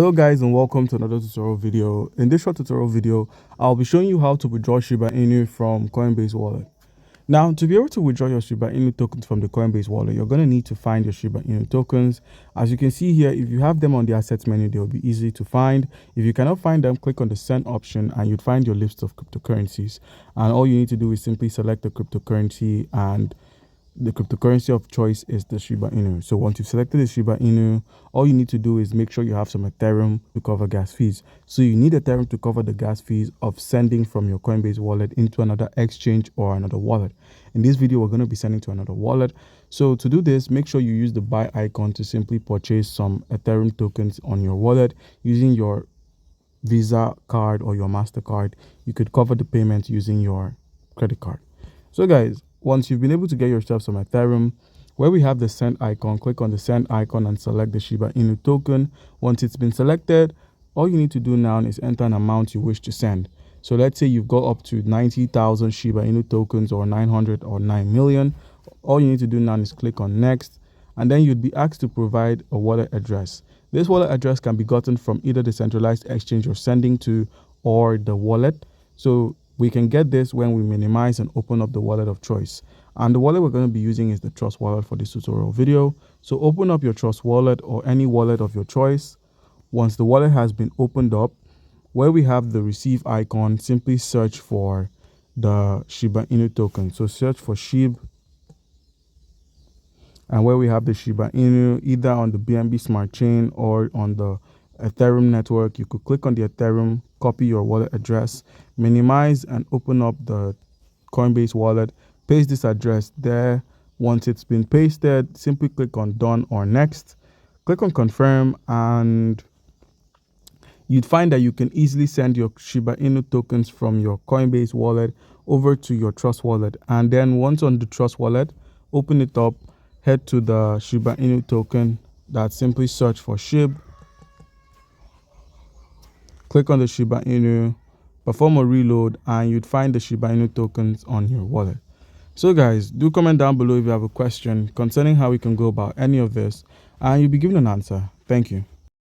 Hello guys, and welcome to another tutorial video. In this short tutorial video, I'll be showing you how to withdraw Shiba Inu from Coinbase Wallet. Now, to be able to withdraw your Shiba Inu tokens from the Coinbase Wallet, you're going to need to find your Shiba Inu tokens. As you can see here, if you have them on the assets menu, they'll be easy to find. If you cannot find them, click on the send option and you'd find your list of cryptocurrencies. And all you need to do is simply select the cryptocurrency, and the cryptocurrency of choice is the Shiba Inu. So once you've selected the Shiba Inu, all you need to do is make sure you have some Ethereum to cover gas fees. So you need Ethereum to cover the gas fees of sending from your Coinbase wallet into another exchange or another wallet. In this video, we're going to be sending to another wallet. So to do this, make sure you use the buy icon to simply purchase some Ethereum tokens on your wallet using your Visa card or your MasterCard. You could cover the payment using your credit card. So guys, once you've been able to get yourself some Ethereum, where we have the send icon, click on the send icon and select the Shiba Inu token. Once it's been selected, all you need to do now is enter an amount you wish to send. So let's say you've got up to 90,000 Shiba Inu tokens, or 900 or 9 million. All you need to do now is click on next, and then you'd be asked to provide a wallet address. This wallet address can be gotten from either the centralized exchange you're sending to or the wallet. So we can get this when we minimize and open up the wallet of choice. And the wallet we're going to be using is the Trust Wallet for this tutorial video. So open up your Trust Wallet or any wallet of your choice. Once the wallet has been opened up, where we have the receive icon, simply search for the Shiba Inu token. So search for SHIB. And where we have the Shiba Inu, either on the BNB Smart Chain or on the Ethereum network, you could click on the Ethereum, copy your wallet address, minimize and open up the Coinbase wallet, paste this address there. Once it's been pasted, simply click on done or next, click on confirm, and you'd find that you can easily send your Shiba Inu tokens from your Coinbase wallet over to your Trust Wallet. And then once on the Trust Wallet, open it up, head to the Shiba Inu token, that simply search for SHIB. Click on the Shiba Inu, perform a reload, and you'd find the Shiba Inu tokens on your wallet. So guys, do comment down below if you have a question concerning how we can go about any of this, and you'll be given an answer. Thank you.